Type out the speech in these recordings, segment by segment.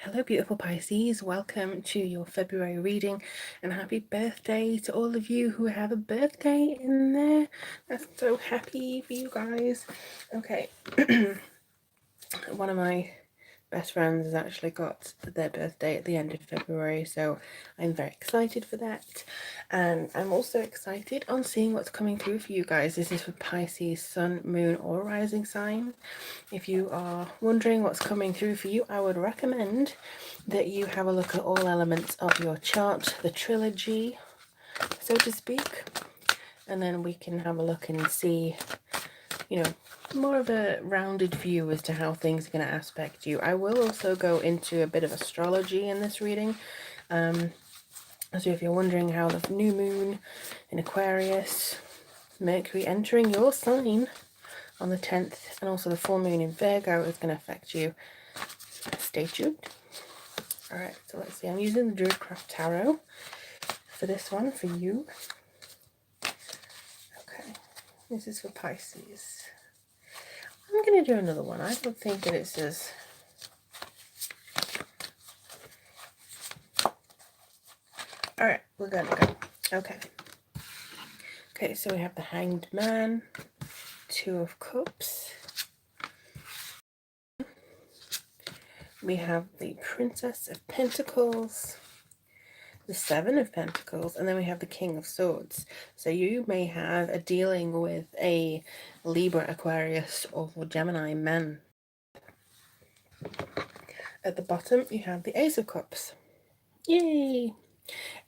Hello beautiful Pisces, welcome to your February reading and happy birthday to all of you who have a birthday in there. I'm so happy for you guys. Okay, one of my best friends has actually got their birthday at the end of February, so I'm very excited for that. And I'm also excited on seeing what's coming through for you guys. This is for Pisces, Sun, Moon or Rising sign. If you are wondering what's coming through for you, I would recommend that you have a look at all elements of your chart, the trilogy, so to speak, and then we can have a look and see, you know, more of a rounded view as to how things are going to aspect you. I will also go into a bit of astrology in this reading. So if you're wondering how the new moon in Aquarius, Mercury entering your sign on the 10th, and also the full moon in Virgo is going to affect you, stay tuned. Alright, so let's see. I'm using the Druidcraft Tarot for this one, for you. Okay, this is for Pisces. I'm going to do another one. I don't think that it's as... Alright, we're going to go. Okay. Okay, so we have the Hanged Man, Two of Cups. We have the Princess of Pentacles, the Seven of Pentacles, and then we have the King of Swords. So you may have a dealing with a Libra, Aquarius, or Gemini man. At the bottom, you have the Ace of Cups. Yay!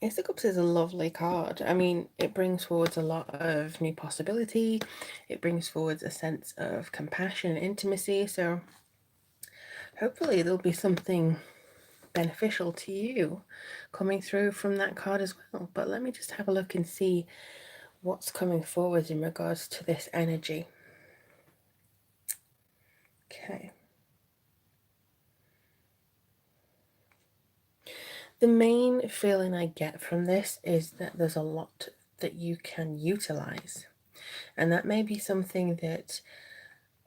Ace of Cups is a lovely card. I mean, it brings forwards a lot of new possibility. It brings forwards a sense of compassion and intimacy. So hopefully there'll be something beneficial to you coming through from that card as well. But let me just have a look and see what's coming forward in regards to this energy. Okay. The main feeling I get from this is that there's a lot that you can utilize, and that may be something that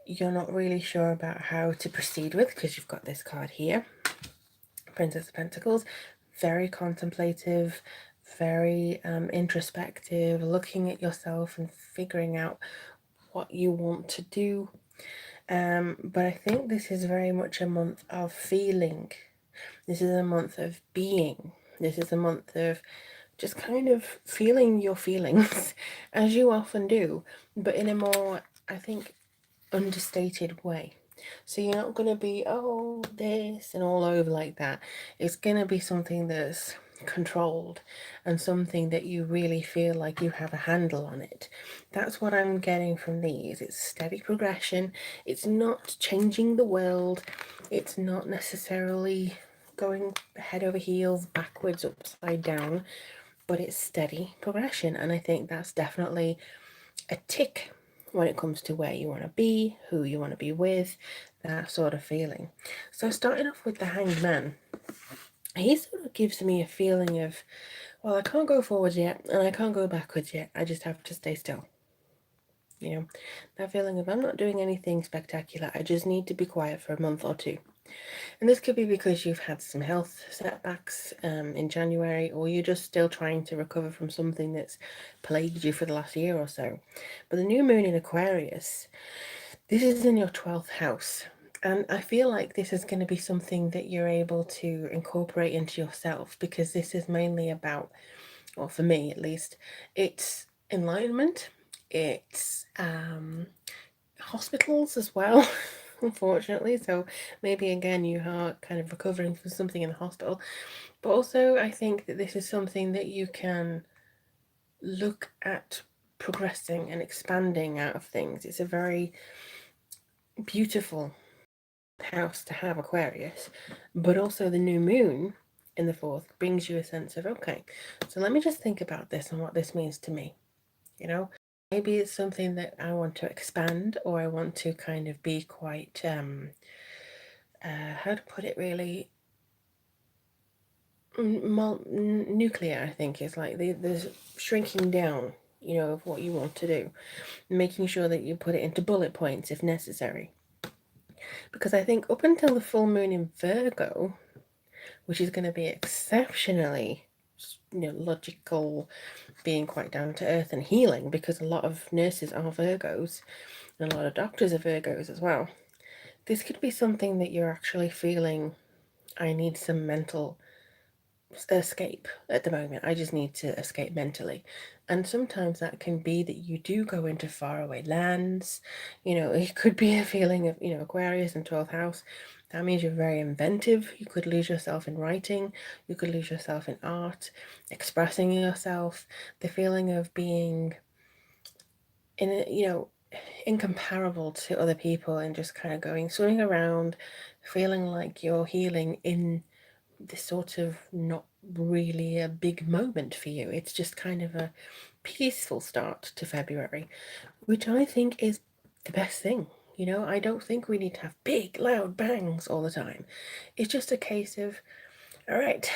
you're not really sure about how to proceed with, because you've got this card here, Princess of Pentacles, very contemplative, very introspective, looking at yourself and figuring out what you want to do. But I think this is very much a month of feeling. This is a month of being. This is a month of just kind of feeling your feelings, as you often do, but in a more, I think, understated way. So you're not going to be, oh, this and all over like that. It's going to be something that's controlled and something that you really feel like you have a handle on it. That's what I'm getting from these. It's steady progression. It's not changing the world. It's not necessarily going head over heels, backwards, upside down, but it's steady progression. And I think that's definitely a tick when it comes to where you want to be, who you want to be with, that sort of feeling. So starting off with the Hanged Man, he sort of gives me a feeling of, well, I can't go forwards yet and I can't go backwards yet. I just have to stay still. You know, that feeling of I'm not doing anything spectacular. I just need to be quiet for a month or two. And this could be because you've had some health setbacks in January, or you're just still trying to recover from something that's plagued you for the last year or so. But the new moon in Aquarius, this is in your 12th house. And I feel like this is going to be something that you're able to incorporate into yourself, because this is mainly about, or for me at least, it's enlightenment, it's hospitals as well. Unfortunately, so maybe again you are kind of recovering from something in the hospital, but also I think that this is something that you can look at progressing and expanding out of things. It's a very beautiful house to have, Aquarius, but also the new moon in the 4th brings you a sense of, okay, so let me just think about this and what this means to me. You know, maybe it's something that I want to expand, or I want to kind of be quite how to put it, really nuclear. I think is like the shrinking down, you know, of what you want to do, making sure that you put it into bullet points if necessary. Because I think up until the full moon in Virgo, which is going to be exceptionally, logical, being quite down to earth and healing, because a lot of nurses are Virgos and a lot of doctors are Virgos as well. This could be something that you're actually feeling, I need some mental escape at the moment. I just need to escape mentally. And sometimes that can be that you do go into faraway lands. It could be a feeling of, Aquarius and 12th house. That means you're very inventive. You could lose yourself in writing. You could lose yourself in art, expressing yourself. The feeling of being in incomparable to other people and just kind of going, swimming around, feeling like you're healing in this sort of not really a big moment for you. It's just kind of a peaceful start to February, which I think is the best thing. I don't think we need to have big, loud bangs all the time. It's just a case of, all right,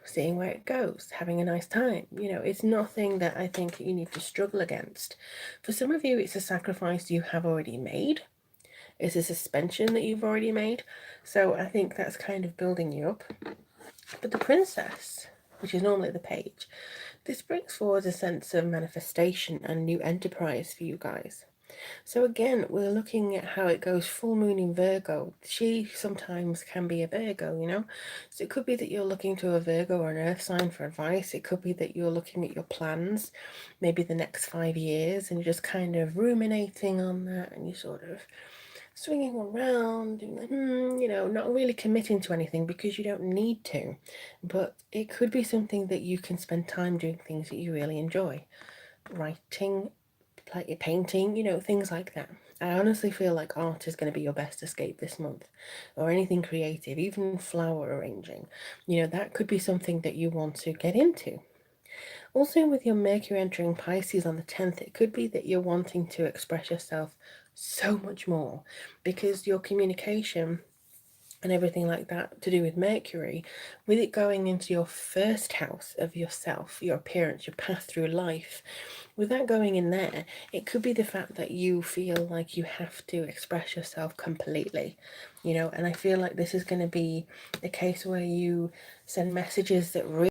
seeing where it goes, having a nice time. It's nothing that I think you need to struggle against. For some of you, it's a sacrifice you have already made. It's a suspension that you've already made. So I think that's kind of building you up. But the princess, which is normally the page, this brings forward a sense of manifestation and new enterprise for you guys. So again, we're looking at how it goes full moon in Virgo. She sometimes can be a Virgo. So it could be that you're looking to a Virgo or an earth sign for advice. It could be that you're looking at your plans, maybe the next 5 years, and you're just kind of ruminating on that, and you sort of swinging around and not really committing to anything because you don't need to. But it could be something that you can spend time doing things that you really enjoy. Writing, painting, things like that. I honestly feel like art is going to be your best escape this month, or anything creative, even flower arranging. That could be something that you want to get into. Also, with your Mercury entering Pisces on the 10th, it could be that you're wanting to express yourself so much more because your communication and everything like that to do with Mercury, with it going into your first house of yourself, your appearance, your path through life, with that going in there, it could be the fact that you feel like you have to express yourself completely, and I feel like this is going to be the case where you send messages that really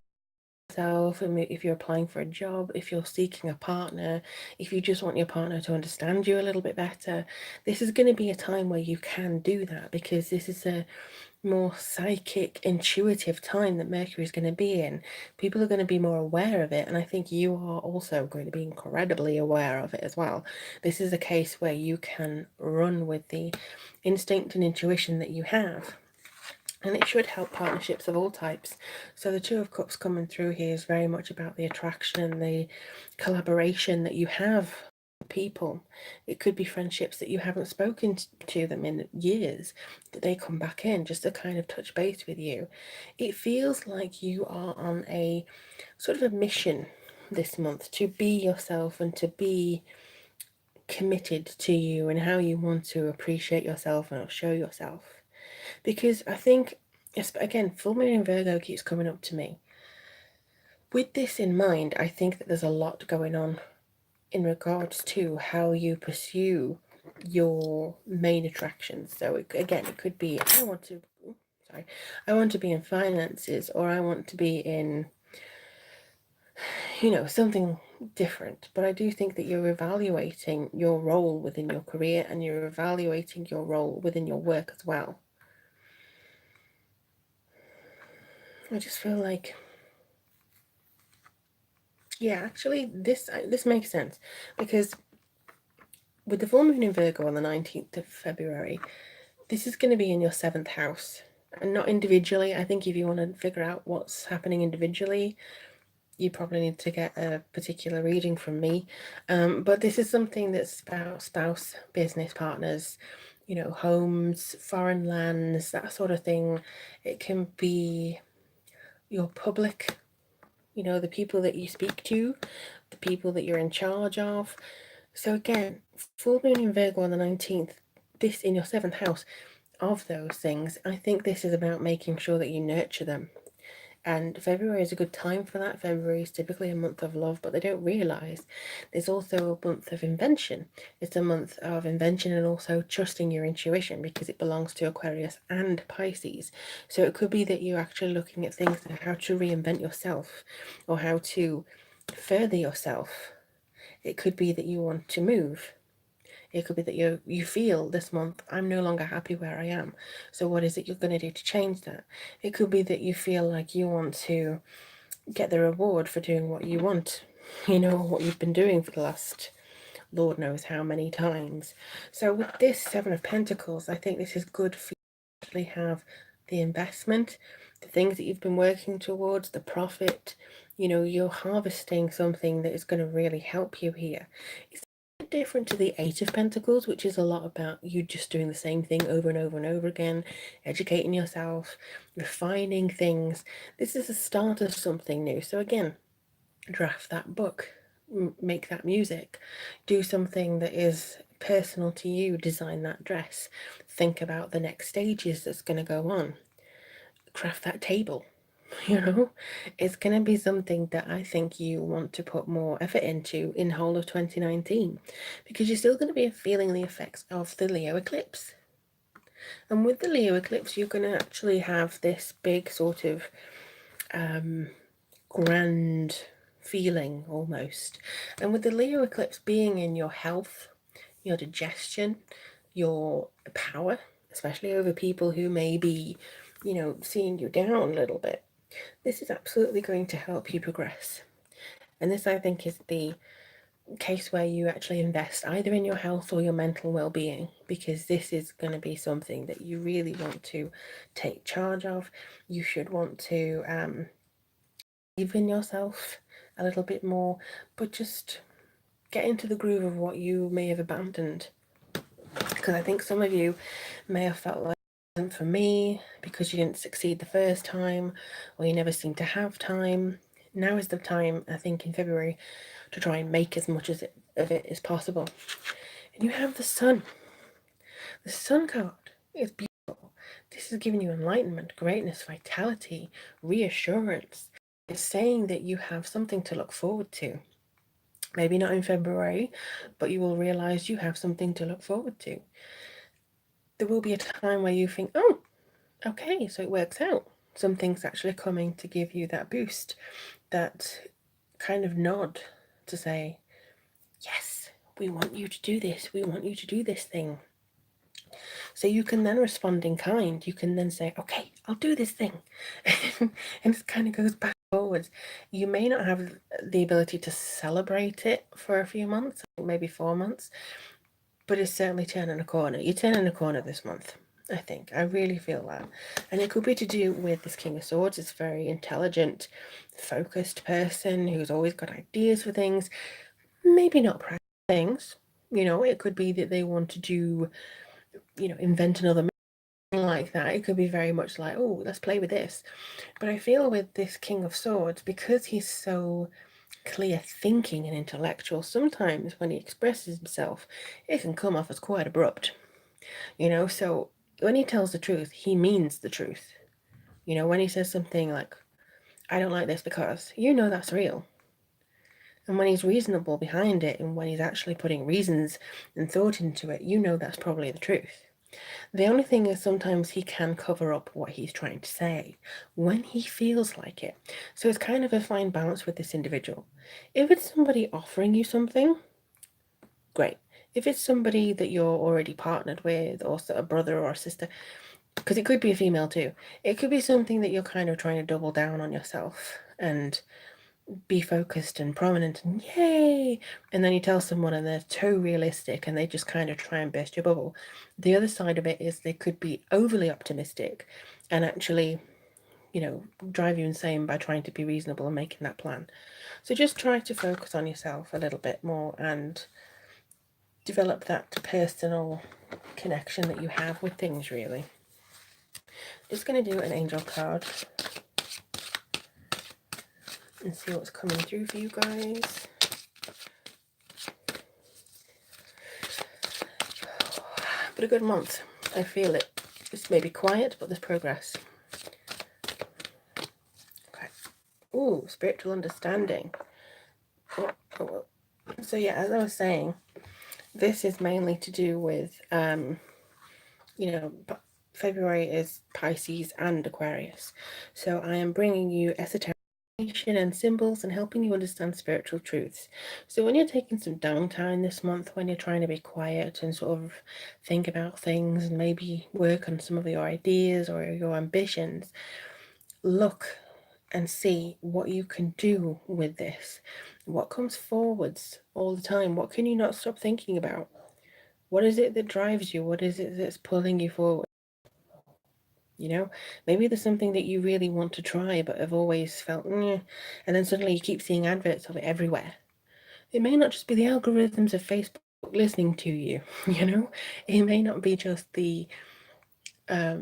yourself, and if you're applying for a job, if you're seeking a partner, if you just want your partner to understand you a little bit better, this is going to be a time where you can do that, because this is a more psychic, intuitive time that Mercury is going to be in. People are going to be more aware of it, and I think you are also going to be incredibly aware of it as well. This is a case where you can run with the instinct and intuition that you have. And it should help partnerships of all types. So the Two of Cups coming through here is very much about the attraction and the collaboration that you have with people. It could be friendships that you haven't spoken to them in years, that they come back in just to kind of touch base with you. It feels like you are on a sort of a mission this month to be yourself and to be committed to you and how you want to appreciate yourself and show yourself. Because I think, again, full moon in Virgo keeps coming up to me. With this in mind, I think that there's a lot going on in regards to how you pursue your main attractions. So it could be, I want to be in finances, or I want to be in, something different. But I do think that you're evaluating your role within your career, and you're evaluating your role within your work as well. I just feel like, yeah, actually, this makes sense, because with the full moon in Virgo on the 19th of February, this is going to be in your 7th house, and not individually. I think if you want to figure out what's happening individually, you probably need to get a particular reading from me. But this is something that's about spouse, business partners, homes, foreign lands, that sort of thing. It can be your public, the people that you speak to, the people that you're in charge of. So again, full moon in Virgo on the 19th, this in your 7th house of those things, I think this is about making sure that you nurture them And February is a good time for that. February is typically a month of love, but they don't realise there's also a month of invention. It's a month of invention and also trusting your intuition, because it belongs to Aquarius and Pisces. So it could be that you're actually looking at things and how to reinvent yourself or how to further yourself. It could be that you want to move. It could be that you feel this month, I'm no longer happy where I am. So what is it you're going to do to change that? It could be that you feel like you want to get the reward for doing what you want, what you've been doing for the last Lord knows how many times. So with this Seven of Pentacles, I think this is good for you to actually have the investment, the things that you've been working towards, the profit. You're harvesting something that is going to really help you here. It's different to the Eight of Pentacles, which is a lot about you just doing the same thing over and over and over again, educating yourself, refining things. This is the start of something new. So again, draft that book, make that music, do something that is personal to you, design that dress, think about the next stages that's going to go on, craft that table. It's going to be something that I think you want to put more effort into in whole of 2019, because you're still going to be feeling the effects of the Leo eclipse. And with the Leo eclipse, you're going to actually have this big sort of grand feeling almost. And with the Leo eclipse being in your health, your digestion, your power, especially over people who may be, seeing you down a little bit, this is absolutely going to help you progress. And this, I think, is the case where you actually invest either in your health or your mental well-being, because this is going to be something that you really want to take charge of. You should want to believe in yourself a little bit more, but just get into the groove of what you may have abandoned. Because I think some of you may have felt like it wasn't for me because you didn't succeed the first time, or you never seem to have time. Now is the time, I think, in February, to try and make as much of it as possible. And you have the Sun. The Sun card is beautiful. This is giving you enlightenment, greatness, vitality, reassurance. It's saying that you have something to look forward to. Maybe not in February, but you will realize you have something to look forward to. There will be a time where you think, oh, okay, so it works out. Something's actually coming to give you that boost, that kind of nod to say, yes, we want you to do this. We want you to do this thing. So you can then respond in kind. You can then say, okay, I'll do this thing. And it kind of goes back and forwards. You may not have the ability to celebrate it for a few months, maybe 4 months, but it's certainly turning a corner. You're turning a corner this month, I think. I really feel that. And it could be to do with this King of Swords. It's a very intelligent, focused person who's always got ideas for things. Maybe not practical things. It could be that they want to do, invent another like that. It could be very much like, oh, let's play with this. But I feel with this King of Swords, because he's so clear thinking and intellectual, sometimes when he expresses himself, it can come off as quite abrupt. So when he tells the truth, he means the truth. When he says something like, I don't like this because, that's real. And when he's reasonable behind it, and when he's actually putting reasons and thought into it, that's probably the truth. The only thing is sometimes he can cover up what he's trying to say when he feels like it. So it's kind of a fine balance with this individual. If it's somebody offering you something, great. If it's somebody that you're already partnered with, or a brother or a sister, because it could be a female too, it could be something that you're kind of trying to double down on yourself and be focused and prominent and yay, and then you tell someone and they're too realistic and they just kind of try and burst your bubble. The other side of it is they could be overly optimistic and actually, drive you insane by trying to be reasonable and making that plan. So just try to focus on yourself a little bit more and develop that personal connection that you have with things, really. Just going to do an angel card and see what's coming through for you guys. But a good month. I feel it. It's maybe quiet, but there's progress. Okay. Ooh, spiritual understanding. So yeah, as I was saying, this is mainly to do with, February is Pisces and Aquarius. So I am bringing you esoteric and symbols and helping you understand spiritual truths. So when you're taking some downtime this month, when you're trying to be quiet and sort of think about things and maybe work on some of your ideas or your ambitions, look and see what you can do with this. What comes forwards all the time? What can you not stop thinking about? What is it that drives you? What is it that's pulling you forward? Maybe there's something that you really want to try but have always felt, and then suddenly you keep seeing adverts of it everywhere. It may not just be the algorithms of Facebook listening to you, It may not be just the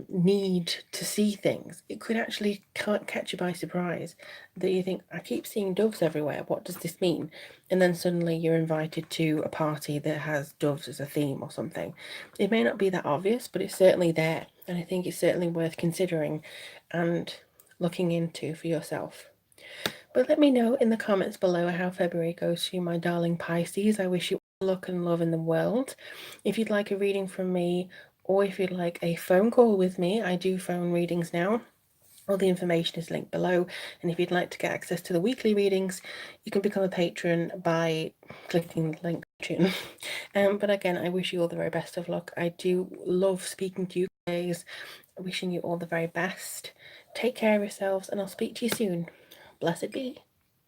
need to see things. It could actually catch you by surprise that you think, I keep seeing doves everywhere. What does this mean? And then suddenly you're invited to a party that has doves as a theme or something. It may not be that obvious, but it's certainly there. And I think it's certainly worth considering and looking into for yourself. But let me know in the comments below how February goes for you, my darling Pisces. I wish you all luck and love in the world. If you'd like a reading from me, or if you'd like a phone call with me, I do phone readings now. All the information is linked below. And if you'd like to get access to the weekly readings, you can become a patron by clicking the link. But again, I wish you all the very best of luck. I do love speaking to you guys. Wishing you all the very best. Take care of yourselves, and I'll speak to you soon. Blessed be.